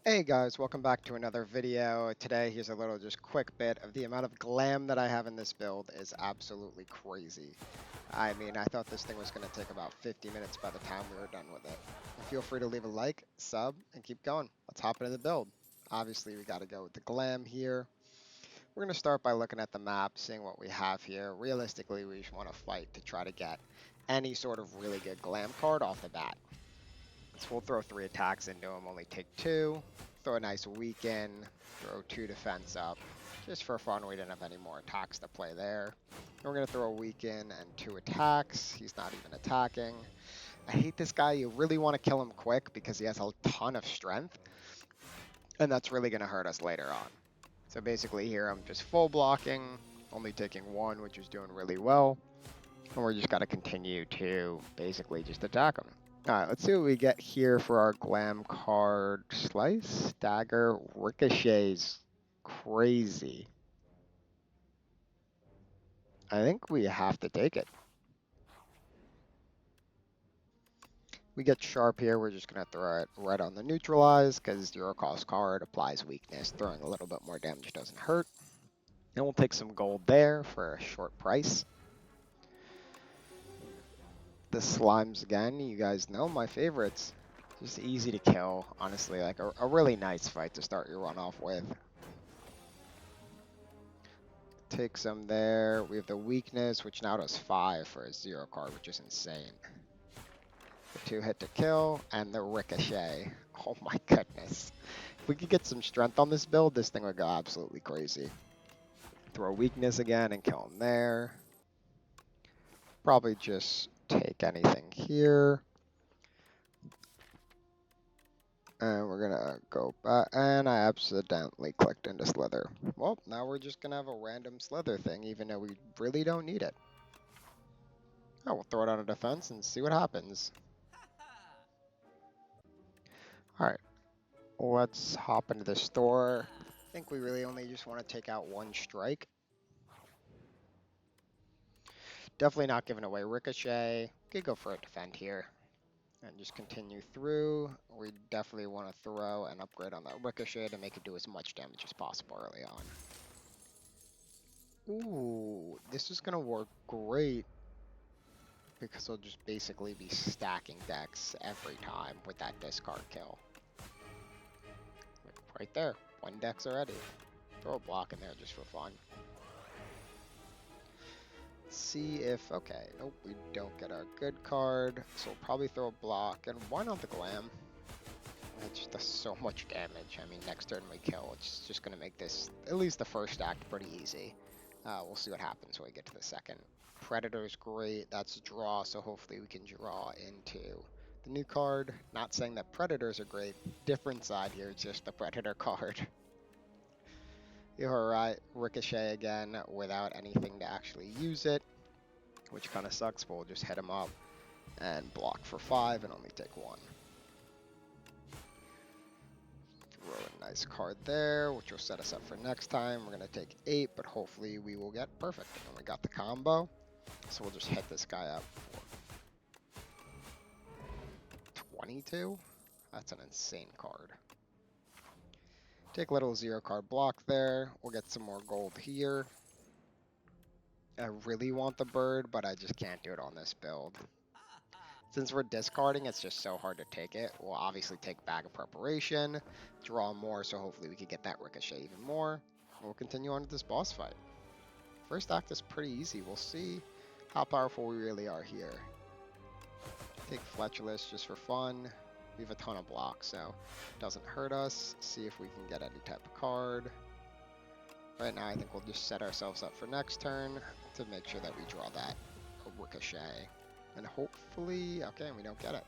Hey guys, welcome back to another video. Today, here's a little just quick bit of the amount of glam that I have in this build is absolutely crazy. I mean, I thought this thing was going to take about 50 minutes by the time we were done with it. Feel free to leave a like, sub, and keep going. Let's hop into the build. Obviously, we got to go with the glam here. We're going to start by looking at the map, seeing what we have here. Realistically, we just want to fight to try to get any sort of really good glam card off the bat. So we'll throw 3 attacks into him, only take 2. Throw a nice weaken, throw 2 defense up. Just for fun, we didn't have any more attacks to play there. And we're going to throw a weaken and 2 attacks. He's not even attacking. I hate this guy. You really want to kill him quick because he has a ton of strength. And that's really going to hurt us later on. So basically here I'm just full blocking, only taking 1, which is doing really well. And we're just got to continue to basically just attack him. Alright, let's see what we get here for our glam card. Slice, dagger, ricochets. Crazy. I think we have to take it. We get sharp here, we're just going to throw it right on the neutralize, because zero cost card applies weakness. Throwing a little bit more damage doesn't hurt. And we'll take some gold there for a short price. The slimes again, you guys know my favorites. Just easy to kill, honestly, like a really nice fight to start your run off with. Take some there. We have the weakness, which now does 5 for a 0 card, which is insane. The 2 hit to kill, and the ricochet. Oh my goodness. If we could get some strength on this build, this thing would go absolutely crazy. Throw weakness again and kill him there. Probably just take anything here. And we're gonna go back, and I accidentally clicked into Slither. Well, now we're just gonna have a random Slither thing, even though we really don't need it. Oh, we'll throw it on a defense and see what happens. Alright, let's hop into the store. I think we really only just want to take out 1 strike. Definitely not giving away Ricochet. Could go for a defend here. And just continue through. We definitely want to throw an upgrade on that Ricochet to make it do as much damage as possible early on. Ooh, this is going to work great. Because I'll just basically be stacking decks every time with that discard kill. Right there, 1 deck's already. Throw a block in there just for fun. See if, okay, nope, we don't get our good card, so we'll probably throw a block, and why not the glam? It just does so much damage. I mean, next turn we kill, it's just going to make this, at least the first act, pretty easy. We'll see what happens when we get to the second. Predator's great, that's a draw, so hopefully we can draw into the new card. Not saying that Predators are great, different side here, just the Predator card. You're right, Ricochet again without anything to actually use it, which kind of sucks, but we'll just hit him up and block for 5 and only take 1. Throw a nice card there, which will set us up for next time. We're going to take 8, but hopefully we will get perfect. And we got the combo, so we'll just hit this guy up for 22. That's an insane card. Take a little 0 card block there. We'll get some more gold here. I really want the bird, but I just can't do it on this build. Since we're discarding, it's just so hard to take it. We'll obviously take Bag of Preparation, draw more, so hopefully we can get that Ricochet even more. We'll continue on to this boss fight. First act is pretty easy. We'll see how powerful we really are here. Take Fletchless just for fun. We have a ton of blocks, so it doesn't hurt us. See if we can get any type of card. Right now, I think we'll just set ourselves up for next turn to make sure that we draw that Ricochet. And hopefully, okay, we don't get it.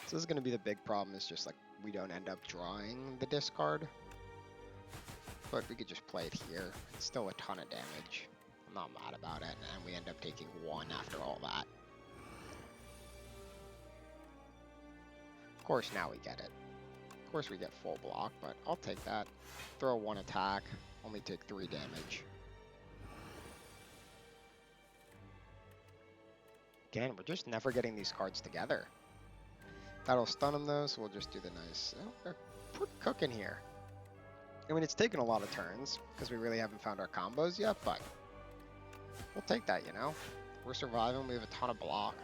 So this is going to be the big problem, is just like we don't end up drawing the discard. But we could just play it here. It's still a ton of damage. I'm not mad about it, and we end up taking 1 after all that. Of course, now we get it. Of course we get full block, but I'll take that. Throw 1 attack, only take 3 damage. Again, we're just never getting these cards together. That'll stun him though, so we'll just do the nice. Oh, we're cooking here. I mean, it's taken a lot of turns because we really haven't found our combos yet, but we'll take that, you know? We're surviving. We have a ton of block.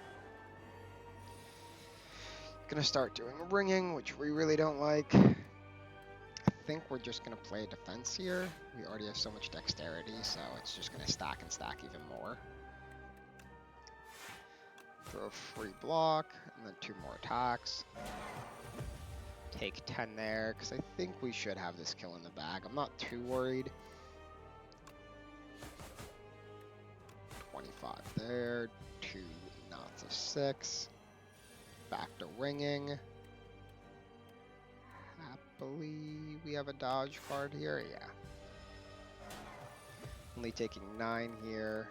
Gonna start doing ringing, which we really don't like. I think we're just gonna play defense here. We already have so much dexterity, so it's just gonna stack and stack even more. Throw a free block, and then 2 more attacks. Take 10 there, because I think we should have this kill in the bag. I'm not too worried. 25 there, 2 knots of 6. Back to ringing. Happily, we have a dodge card here, yeah. Only taking 9 here.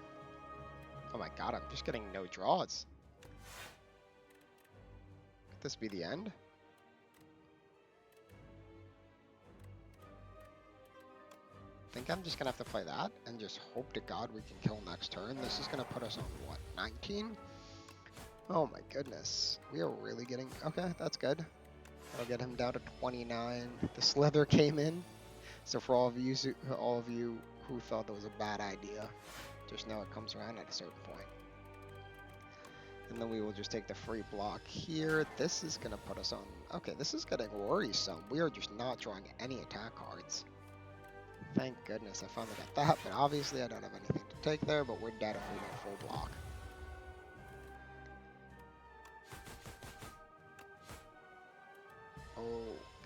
Oh my god, I'm just getting no draws. Could this be the end? I think I'm just gonna have to play that and just hope to god we can kill next turn. This is gonna put us on, what, 19? Oh my goodness. We are really getting... Okay, that's good. I'll get him down to 29. The slither came in. So for all of you who thought that was a bad idea, just know it comes around at a certain point. And then we will just take the free block here. This is going to put us on... Okay, this is getting worrisome. We are just not drawing any attack cards. Thank goodness I finally got that, but obviously I don't have anything to take there, but we're dead if we get full block.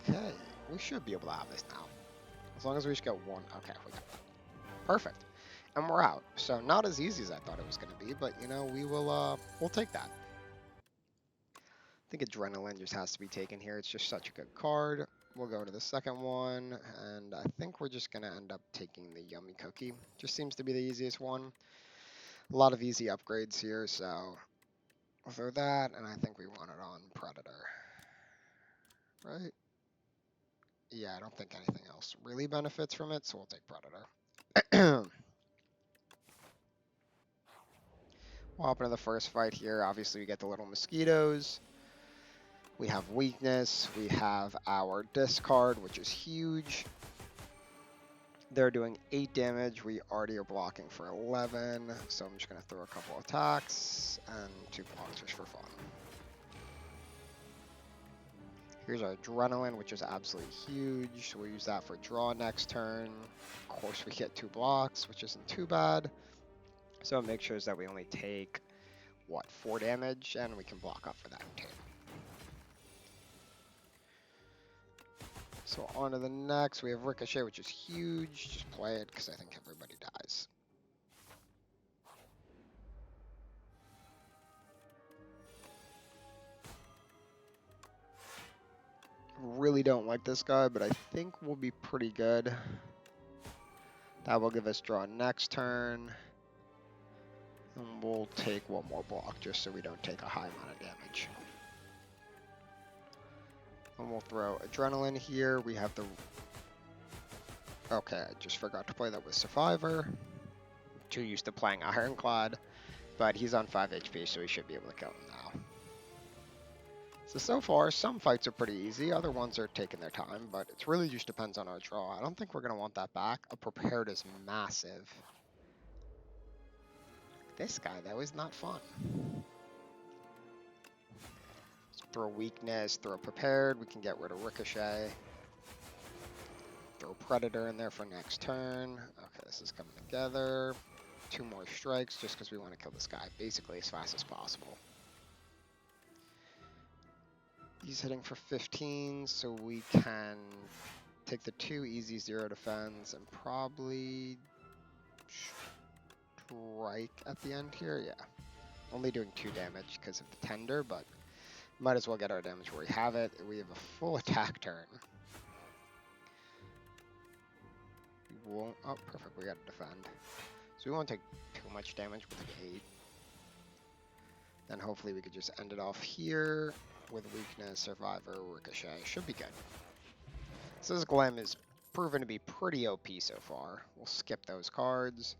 Okay, we should be able to have this now. As long as we just get 1. Okay, we got that. Perfect. And we're out. So not as easy as I thought it was going to be, but you know, we'll take that. I think Adrenaline just has to be taken here. It's just such a good card. We'll go to the second one, and I think we're just going to end up taking the Yummy Cookie. Just seems to be the easiest one. A lot of easy upgrades here, so we'll throw that, and I think we want it on Predator. Right? Yeah, I don't think anything else really benefits from it, so we'll take Predator. We'll hop into the first fight here. Obviously, we get the little mosquitoes. We have weakness. We have our discard, which is huge. They're doing 8 damage. We already are blocking for 11, so I'm just going to throw a couple attacks and 2 blocks just for fun. Here's our Adrenaline, which is absolutely huge. So we'll use that for draw next turn. Of course, we get 2 blocks, which isn't too bad. So it makes sure that we only take, what, 4 damage, and we can block up for that too. So on to the next, we have Ricochet, which is huge. Just play it, because I think everybody dies. Really don't like this guy, but I think we'll be pretty good. That will give us draw next turn. And we'll take 1 more block, just so we don't take a high amount of damage. And we'll throw Adrenaline here. We have the... Okay, I just forgot to play that with Survivor. Too used to playing Ironclad. But he's on 5 HP, so we should be able to kill him now. So far, some fights are pretty easy. Other ones are taking their time, but it really just depends on our draw. I don't think we're going to want that back. A Prepared is massive. This guy, though, is not fun. Throw weakness, throw Prepared, we can get rid of Ricochet. Throw Predator in there for next turn. Okay, this is coming together. 2 more strikes just because we want to kill this guy basically as fast as possible. He's hitting for 15, so we can take the 2 easy 0 defense and probably strike at the end here. Yeah, only doing 2 damage because of the tender, but might as well get our damage where we have it. We have a full attack turn. We won't... Oh, perfect. We got to defend. So we won't take too much damage. We'll take 8. Then hopefully we could just end it off here with weakness, Survivor, Ricochet. Should be good. So this Glam is proven to be pretty OP so far. We'll skip those cards.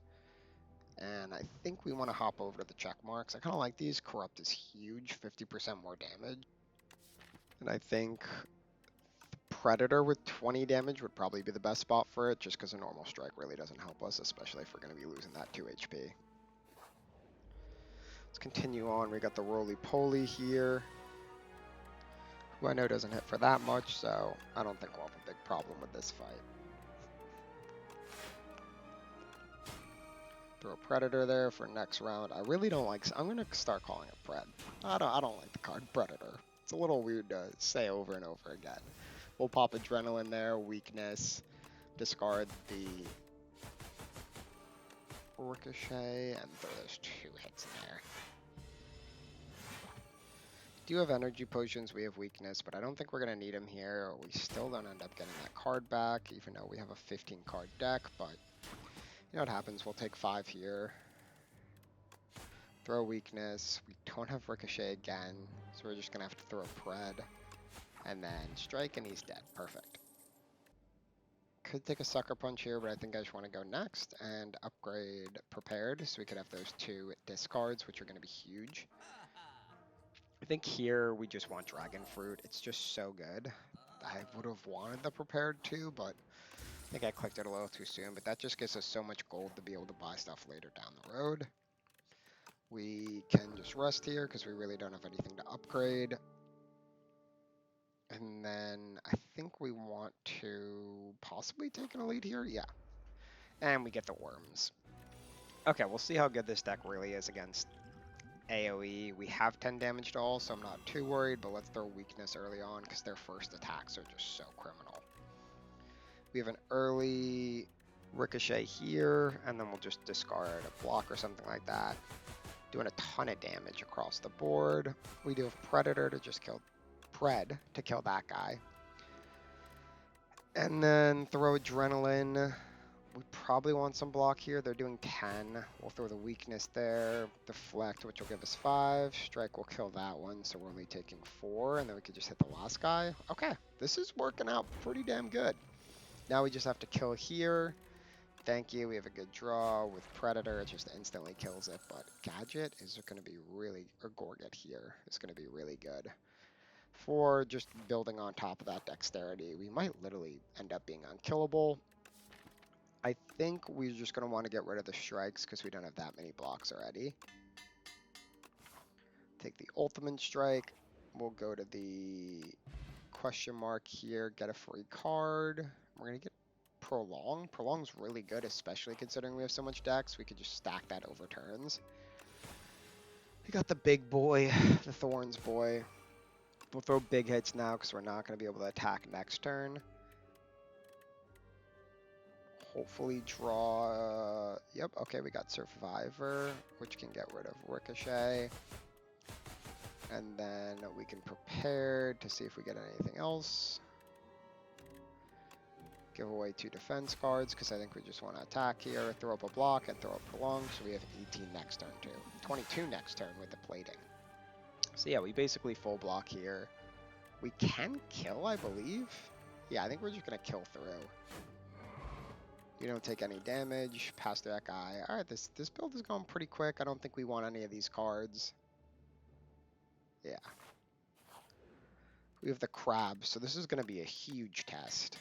And I think we want to hop over to the check marks. I kind of like these. Corrupt is huge, 50% more damage. And I think Predator with 20 damage would probably be the best spot for it, just because a normal strike really doesn't help us, especially if we're going to be losing that 2 HP. Let's continue on. We got the roly-poly here, who I know doesn't hit for that much, so I don't think we'll have a big problem with this fight. Throw a Predator there for next round. I really don't like... I'm going to start calling it Pred. I don't like the card Predator. It's a little weird to say over and over again. We'll pop Adrenaline there, weakness, discard the Ricochet, and throw those 2 hits in there. Do have energy potions, we have weakness, but I don't think we're going to need them here. We still don't end up getting that card back, even though we have a 15 card deck, but you know what happens, we'll take 5 here. Throw weakness, we don't have Ricochet again, so we're just going to have to throw a Pred, and then strike and he's dead. Perfect. Could take a Sucker Punch here, but I think I just want to go next and upgrade Prepared, so we could have those 2 discards, which are going to be huge. I think here we just want Dragon Fruit. It's just so good. I would have wanted the Prepared too, but I think I clicked it a little too soon. But that just gives us so much gold to be able to buy stuff later down the road. We can just rest here because we really don't have anything to upgrade. And then I think we want to possibly take an Elite here. Yeah. And we get the Worms. Okay, we'll see how good this deck really is against AoE. We have 10 damage to all, so I'm not too worried, but let's throw weakness early on because their first attacks are just so criminal. We have an early Ricochet here, and then we'll just discard a block or something like that. Doing a ton of damage across the board. We do have Predator to just kill Pred to kill that guy. And then throw Adrenaline. We probably want some block here. They're doing 10. We'll throw the weakness there. Deflect, which will give us 5. Strike will kill that one, so we're only taking 4. And then we could just hit the last guy. Okay, this is working out pretty damn good. Now we just have to kill here. Thank you. We have a good draw with Predator. It just instantly kills it. But Gadget is going to be really... Or Gorget here is going to be really good. For just building on top of that dexterity, we might literally end up being unkillable. I think we're just going to want to get rid of the strikes because we don't have that many blocks already. Take the ultimate strike. We'll go to the question mark here, get a free card. We're going to get Prolong. Prolong's really good, especially considering we have so much dex. We could just stack that over turns. We got the big boy, the Thorns boy. We'll throw big hits now because we're not going to be able to attack next turn. Hopefully draw, yep, okay, we got Survivor, which can get rid of Ricochet. And then we can prepare to see if we get anything else. Give away 2 defense cards, because I think we just want to attack here, throw up a block, and throw up Prolong, so we have 18 next turn too. 22 next turn with the plating. So yeah, we basically full block here. We can kill, I believe. Yeah, I think we're just going to kill through. You don't take any damage, pass through that guy. Alright, this build is going pretty quick. I don't think we want any of these cards. Yeah. We have the crab, so this is going to be a huge test.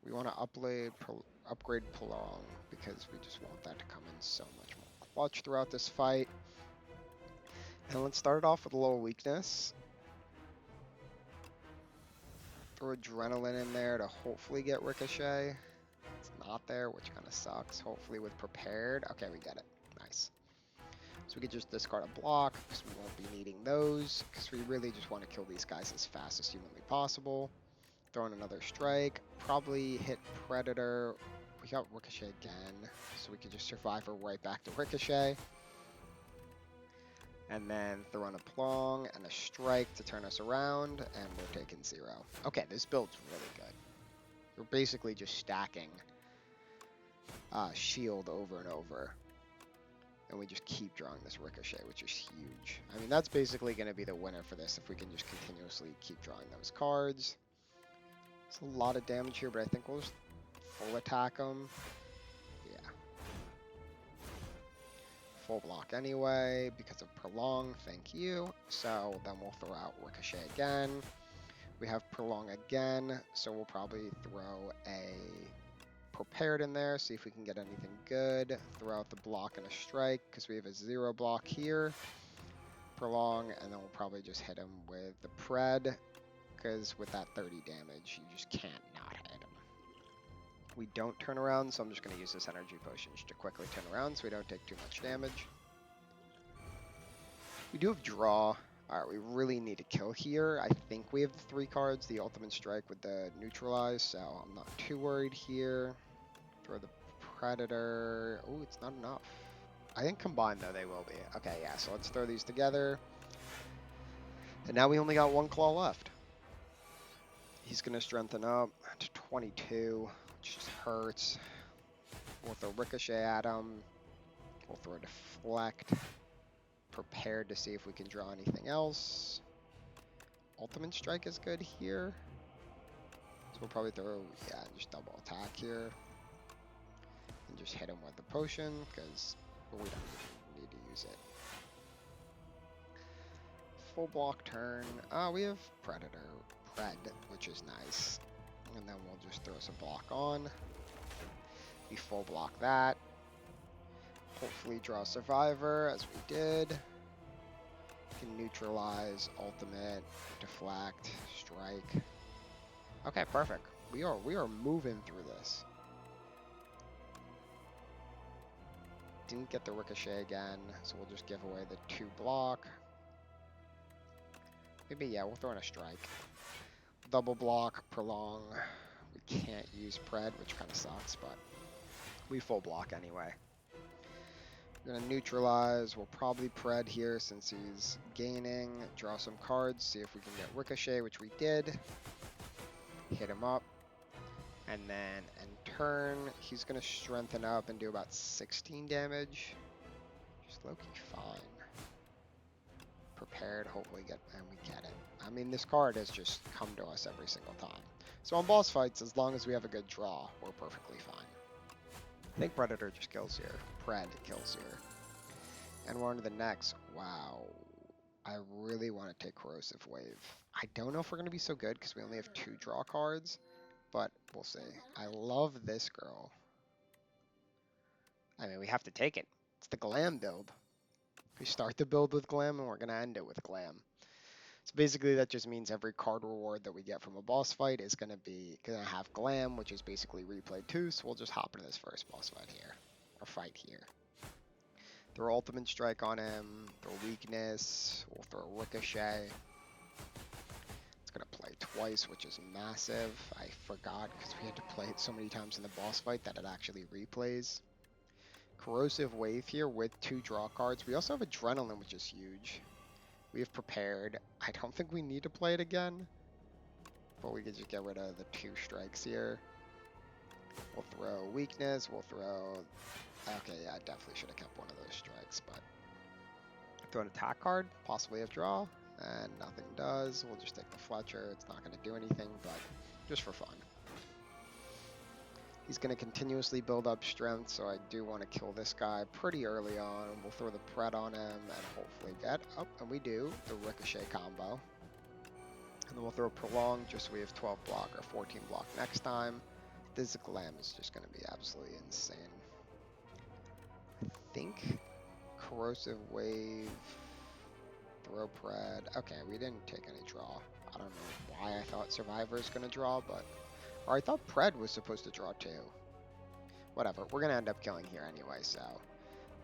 We want to upgrade Prolong, because we just want that to come in so much more clutch throughout this fight. And let's start it off with a little weakness. Throw Adrenaline in there to hopefully get Ricochet. It's not there, which kind of sucks. Hopefully with Prepared. Okay, we get it. Nice. So we could just discard a block, because we won't be needing those, because we really just want to kill these guys as fast as humanly possible. Throw in another strike. Probably hit Predator. We got Ricochet again, so we could just Survivor right back to Ricochet. And then throw in a Prolong and a strike to turn us around, and we're taking 0. Okay, this build's really good. We're basically just stacking shield over and over. And we just keep drawing this Ricochet, which is huge. I mean, that's basically going to be the winner for this if we can just continuously keep drawing those cards. It's a lot of damage here, but I think we'll just full attack them. Yeah. Full block anyway because of Prolong, thank you. So then we'll throw out Ricochet again. We have Prolong again, so we'll probably throw a Prepared in there, see if we can get anything good. Throw out the block and a strike, because we have a 0 block here. Prolong, and then we'll probably just hit him with the Pred, because with that 30 damage, you just can't not hit him. We don't turn around, so I'm just going to use this energy potion just to quickly turn around so we don't take too much damage. We do have draw. Alright, we really need to kill here. I think we have the 3 cards, the ultimate strike with the neutralize, so I'm not too worried here. Throw the Predator. Oh, it's not enough. I think combined, though, they will be. Okay, yeah, so let's throw these together. And now we only got 1 claw left. He's going to strengthen up to 22, which just hurts. We'll throw Ricochet at him. We'll throw Deflect. Prepared to see if we can draw anything else. Ultimate Strike is good here. So we'll probably throw, yeah, just double attack here. And just hit him with the potion, because we don't even need to use it. Full block turn. We have Pred, which is nice. And then we'll just throw some block on. We full block that. Hopefully draw Survivor, as we did. Can neutralize, ultimate, deflect, strike. Okay, perfect. We are moving through this. Didn't get the Ricochet again, so we'll just give away the 2 block. Maybe, yeah, we'll throw in a strike. Double block, prolong. We can't use Pred, which kind of sucks, but we full block anyway. We're going to neutralize. We'll probably Pred here since he's gaining. Draw some cards, see if we can get Ricochet, which we did. Hit him up. And then in turn, he's going to strengthen up and do about 16 damage. Just low-key fine. Prepared, hopefully and we get it. I mean, this card has just come to us every single time. So on boss fights, as long as we have a good draw, we're perfectly fine. I think Predator just kills here. Pred kills here. And we're on to the next. Wow. I really want to take Corrosive Wave. I don't know if we're going to be so good because we only have 2 draw cards, but we'll see. I love this girl. I mean, we have to take it. It's the Glam build. We start the build with Glam and we're going to end it with Glam. So basically that just means every card reward that we get from a boss fight is going to have Glam, which is basically replay 2, so we'll just hop into this first boss fight here, or fight here. Throw Ultimate Strike on him, throw Weakness, we'll throw Ricochet. It's going to play twice, which is massive. I forgot because we had to play it so many times in the boss fight that it actually replays. Corrosive Wave here with 2 draw cards. We also have Adrenaline, which is huge. We have Prepared. I don't think we need to play it again, but we could just get rid of the 2 strikes here. We'll throw Weakness, we'll throw... Okay, yeah, I definitely should have kept one of those strikes, but... Throw an attack card, possibly a draw, and nothing does. We'll just take the Fletcher. It's not going to do anything, but just for fun. He's going to continuously build up strength, so I do want to kill this guy pretty early on. We'll throw the Pred on him and hopefully get... Oh, and we do. The Ricochet combo. And then we'll throw Prolong just so we have 12 block or 14 block next time. This Glam is just going to be absolutely insane. I think Corrosive Wave, throw Pred. Okay, we didn't take any draw. I don't know why I thought Survivor is going to draw, but... Or I thought Pred was supposed to draw too. Whatever, we're going to end up killing here anyway, so...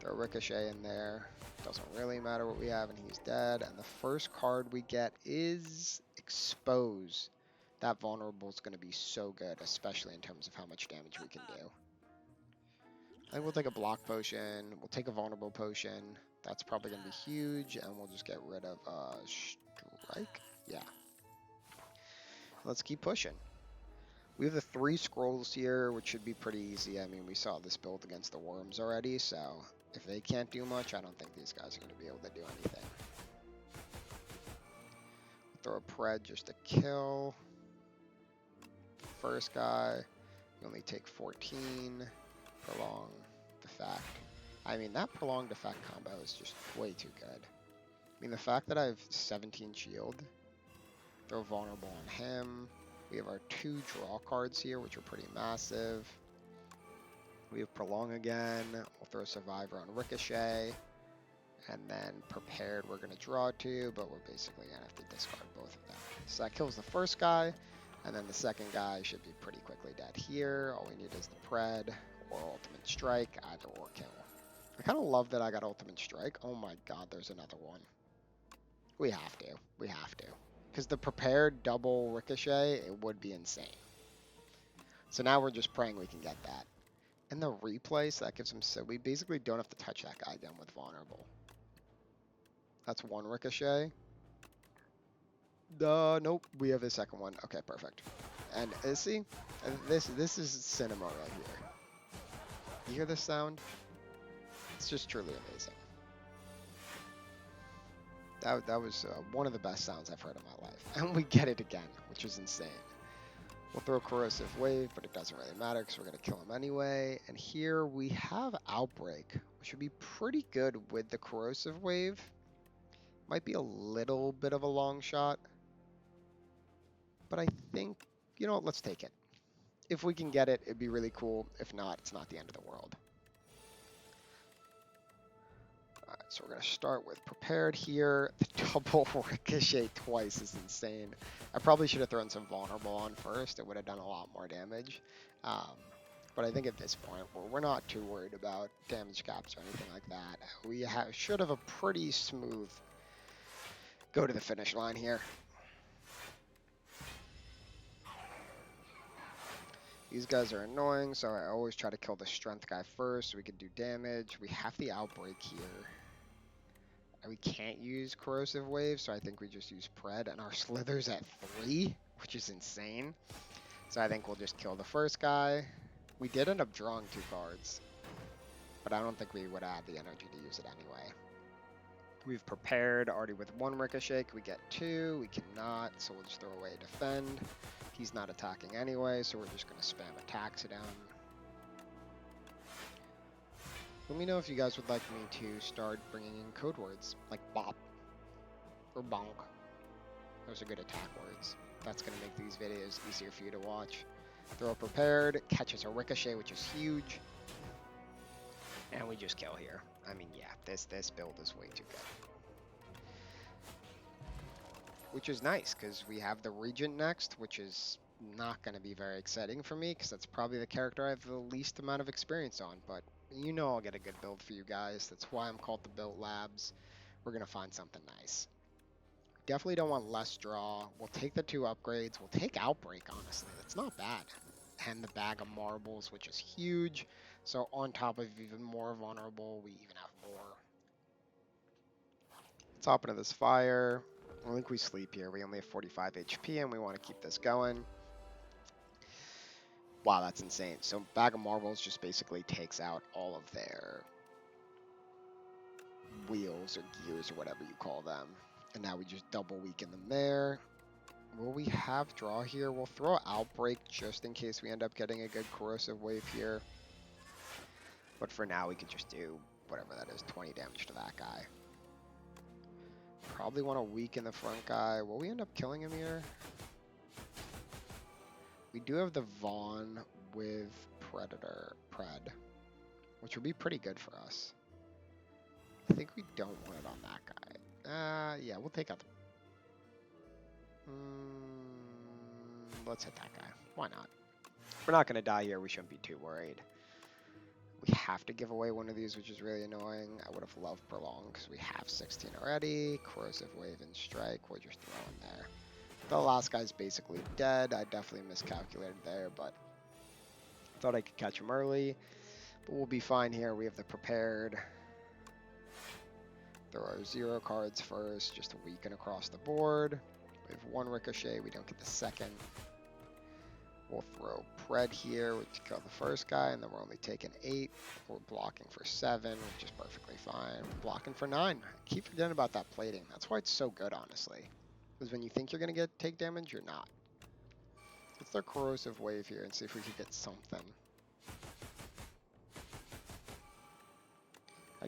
Throw Ricochet in there. Doesn't really matter what we have, and he's dead. And the first card we get is Expose. That vulnerable is going to be so good, especially in terms of how much damage we can do. I think we'll take a block potion. We'll take a vulnerable potion. That's probably going to be huge, and we'll just get rid of strike. Yeah. Let's keep pushing. We have the 3 scrolls here, which should be pretty easy. I mean, we saw this build against the worms already, so if they can't do much, I don't think these guys are going to be able to do anything. Throw a Pred just to kill. First guy, we only take 14. Prolong Defect. I mean, that Prolonged Defect combo is just way too good. I mean, the fact that I have 17 shield, Throw vulnerable on him. We have our 2 draw cards here, which are pretty massive. We have Prolong again. We'll throw Survivor on Ricochet. And then Prepared we're going to draw 2, but we're basically going to have to discard both of them. So that kills the first guy, and then the second guy should be pretty quickly dead here. All we need is the Pred or Ultimate Strike, either or kill. I kind of love that I got Ultimate Strike. Oh my god, there's another one. We have to. We have to. Because the Prepared double Ricochet, it would be insane. So now we're just praying we can get that. And the replay, so that gives him... So we basically don't have to touch that guy again with Vulnerable. That's 1 Ricochet. Nope, we have a second one. Okay, perfect. And see, this is cinema right here. You hear this sound? It's just truly amazing. That was one of the best sounds I've heard in my life. And we get it again, which is insane. We'll throw Corrosive Wave, but it doesn't really matter because we're going to kill him anyway. And here we have Outbreak, which would be pretty good with the Corrosive Wave. Might be a little bit of a long shot. But I think, you know what, let's take it. If we can get it, it'd be really cool. If not, it's not the end of the world. Alright, so we're going to start with Prepared here. The double Ricochet twice is insane. I probably should have thrown some Vulnerable on first. It would have done a lot more damage. But I think at this point, we're not too worried about damage caps or anything like that. We should have a pretty smooth go to the finish line here. These guys are annoying, so I always try to kill the strength guy first so we can do damage. We have the Outbreak here. And we can't use Corrosive Wave, so I think we just use Pred. And our Slither's at 3, which is insane. So I think we'll just kill the first guy. We did end up drawing 2 cards. But I don't think we would have the energy to use it anyway. We've Prepared already with 1 Ricochet. Can we get 2? We cannot, so we'll just throw away Defend. He's not attacking anyway, so we're just going to spam attacks at him. Let me know if you guys would like me to start bringing in code words, like bop or bonk. Those are good attack words. That's going to make these videos easier for you to watch. Throw Prepared, catches a Ricochet, which is huge. And we just kill here. I mean, yeah, this build is way too good. Which is nice, because we have the Regent next, which is not going to be very exciting for me, because that's probably the character I have the least amount of experience on, but you know I'll get a good build for you guys. That's why I'm called the Build Labs. We're going to find something nice. Definitely don't want less draw. We'll take the 2 upgrades. We'll take Outbreak, honestly. That's not bad. And the Bag of Marbles, which is huge. So on top of even more Vulnerable, we even have more. Let's hop into this fire. I think we sleep here. We only have 45 HP and we want to keep this going. Wow, that's insane. So Bag of Marbles just basically takes out all of their wheels or gears or whatever you call them. And now we just double weaken them there. Will we have draw here? We'll throw Outbreak just in case we end up getting a good Corrosive Wave here. But for now, we could just do whatever that is, 20 damage to that guy. Probably want to weaken the front guy. Will we end up killing him here? We do have the Vaughn with Pred, which would be pretty good for us. I think we don't want it on that guy. Yeah, we'll take out the... let's hit that guy. Why not? If we're not going to die here, we shouldn't be too worried. We have to give away one of these, which is really annoying. I would have loved Prolong because we have 16 already. Corrosive Wave and Strike, we'll just throw in there. The last guy's basically dead. I definitely miscalculated there, but thought I could catch him early. But we'll be fine here. We have the Prepared. Throw our 0 cards first, just to weaken across the board. We have 1 Ricochet. We don't get the second. We'll throw Pred here to kill the first guy, and then we're only taking 8. We're blocking for 7, which is perfectly fine. We're blocking for 9. I keep forgetting about that plating. That's why it's so good, honestly. Because when you think you're going to take damage, you're not. Let's throw Corrosive Wave here and see if we can get something.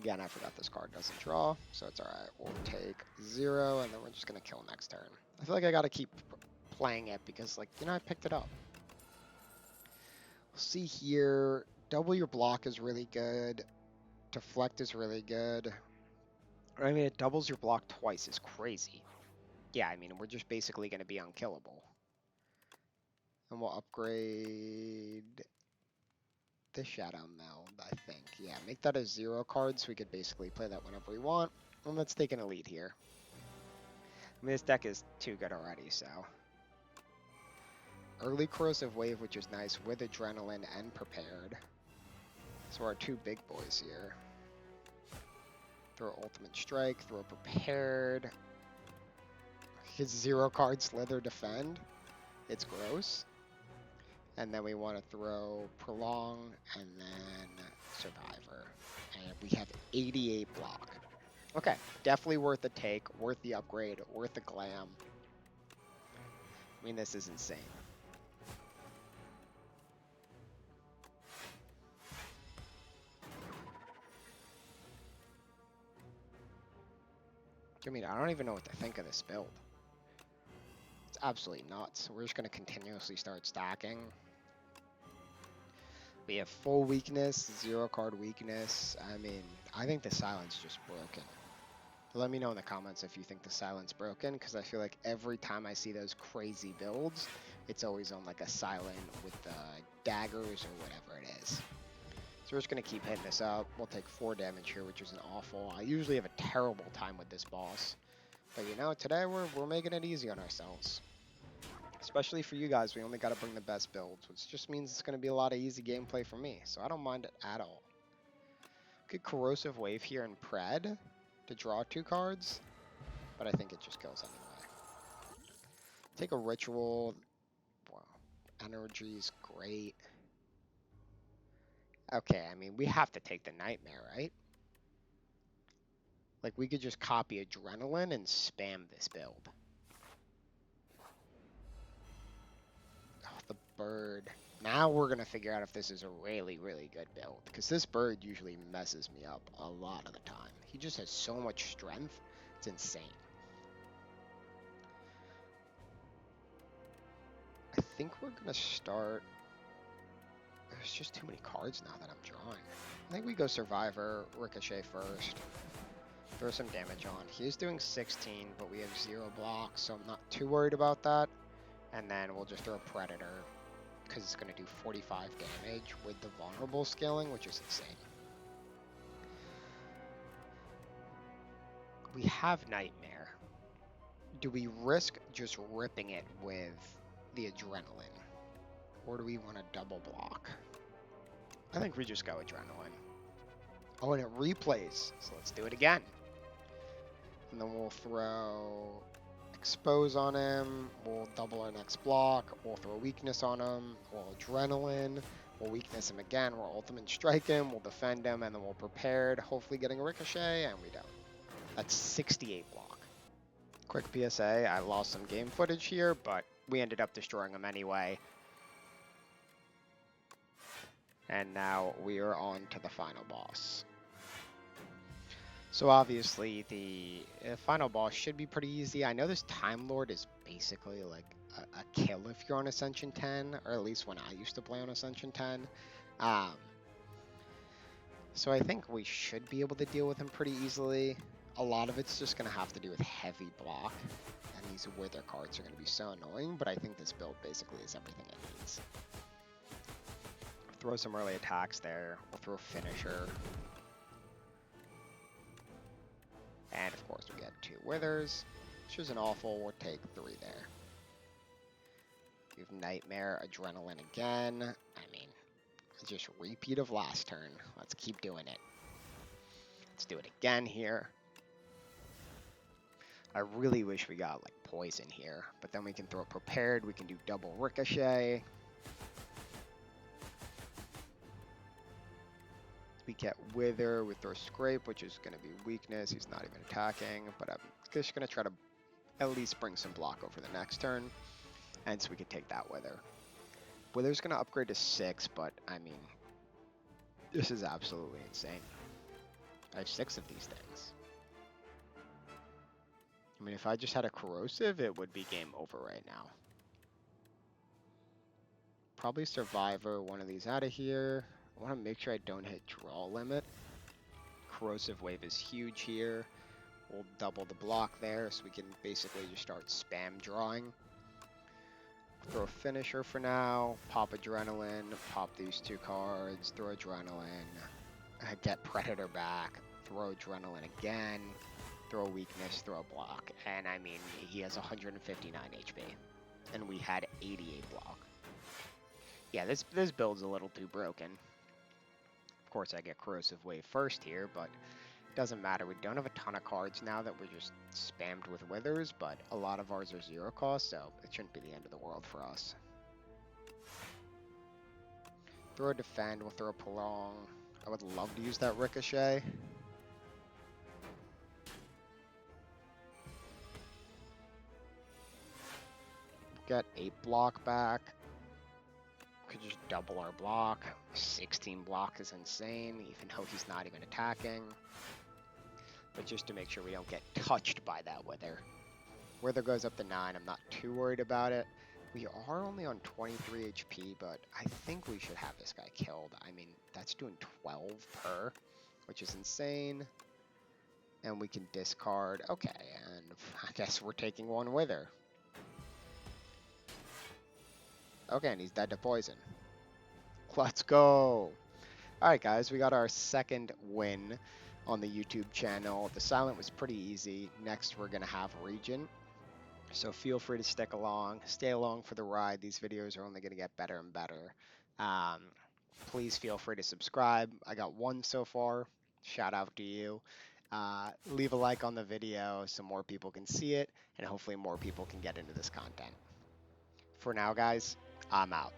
Again, I forgot this card doesn't draw, so it's alright. We'll take 0, and then we're just going to kill next turn. I feel like I got to keep playing it because, like, you know, I picked it up. We'll see here. Double your block is really good. Deflect is really good. I mean, it doubles your block twice is crazy. Yeah, I mean, we're just basically going to be unkillable. And we'll upgrade the Shadow Meld, I think. Yeah, make that a 0 card so we could basically play that whenever we want. And let's take an elite here. I mean, this deck is too good already, so. Early Corrosive Wave, which is nice, with Adrenaline and Prepared. So our two big boys here. Throw Ultimate Strike, throw Prepared. His 0 card Slither Defend. It's gross. And then we want to throw Prolong and then Survivor. And we have 88 block. Okay, definitely worth the take, worth the upgrade, worth the glam. I mean, this is insane. I mean, I don't even know what to think of this build. It's absolutely nuts. We're just going to continuously start stacking. We have full weakness, 0 card weakness. I mean, I think the silence just broken. Let me know in the comments if you think the silence broken, because I feel like every time I see those crazy builds, it's always on like a silent with daggers or whatever it is. So we're just going to keep hitting this up. We'll take 4 damage here, which isn't awful. I usually have a terrible time with this boss. But you know, today we're making it easy on ourselves. Especially for you guys, we only got to bring the best builds, which just means it's going to be a lot of easy gameplay for me. So I don't mind it at all. Good Corrosive Wave here in Pred to draw 2 cards. But I think it just kills anyway. Take a Ritual. Wow. Energy's great. Okay, I mean, we have to take the Nightmare, right? Like, we could just copy Adrenaline and spam this build. Oh, the bird. Now we're going to figure out if this is a really, really good build. Because this bird usually messes me up a lot of the time. He just has so much strength. It's insane. I think we're going to start... There's just too many cards now that I'm drawing. I think we go Survivor, Ricochet first. Throw some damage on. He's doing 16, but we have 0 blocks, so I'm not too worried about that. And then we'll just throw Predator, because it's going to do 45 damage with the vulnerable scaling, which is insane. We have Nightmare. Do we risk just ripping it with the Adrenaline? Or do we want to double block? I think we just go Adrenaline. Oh, and it replays, so let's do it again. And then we'll throw Expose on him, we'll double our next block, we'll throw Weakness on him, we'll Adrenaline, we'll Weakness him again, we'll Ultimate Strike him, we'll defend him, and then we'll Prepared, hopefully getting a Ricochet, and we don't. That's 68 block. Quick PSA, I lost some game footage here, but we ended up destroying him anyway. And now we are on to the final boss. So obviously the final boss should be pretty easy. I know this Time Lord is basically like a kill if you're on Ascension 10, or at least when I used to play on Ascension 10. So I think we should be able to deal with him pretty easily. A lot of it's just going to have to do with heavy block, and these Wither cards are going to be so annoying, but I think this build basically is everything it needs. Throw some early attacks there. We'll throw Finisher. And of course we get 2 Withers, which isn't awful. We'll take 3 there. We have Nightmare, Adrenaline again. I mean, just repeat of last turn. Let's keep doing it. Let's do it again here. I really wish we got like Poison here, but then we can throw Prepared. We can do double Ricochet. We get Wither, we throw Scrape, which is going to be weakness. He's not even attacking, but I'm just going to try to at least bring some block over the next turn. And so we can take that Wither. Wither's going to upgrade to 6, but I mean, this is absolutely insane. I have 6 of these things. I mean, if I just had a corrosive, it would be game over right now. Probably survivor, one of these out of here. I want to make sure I don't hit draw limit. Corrosive wave is huge here. We'll double the block there, so we can basically just start spam drawing. Throw a finisher for now, pop adrenaline, pop these 2 cards, throw adrenaline, get predator back, throw adrenaline again, throw weakness, throw a block. And I mean, he has 159 HP, and we had 88 block. Yeah, this build's a little too broken. Of course, I get corrosive wave first here, but it doesn't matter. We don't have a ton of cards now that we're just spammed with withers, but a lot of ours are 0 cost, so it shouldn't be the end of the world for us. Throw a defend, we'll throw a prolong. I would love to use that ricochet. Get 8 block back. Could just double our block. 16 block is insane, even though he's not even attacking. But just to make sure we don't get touched by that wither. Wither goes up to 9, I'm not too worried about it. We are only on 23 HP, but I think we should have this guy killed. I mean, that's doing 12 per, which is insane. And we can discard. Okay, and I guess we're taking 1 wither. Okay, and he's dead to poison. Let's go. Alright guys, we got our second win on the YouTube channel. The silent was pretty easy. Next we're going to have region. So feel free to stick along, stay along for the ride. These videos are only going to get better and better. Please feel free to subscribe. I got 1 so far. Shout out to you. Leave a like on the video so more people can see it, and hopefully more people can get into this content. For now, guys, I'm out.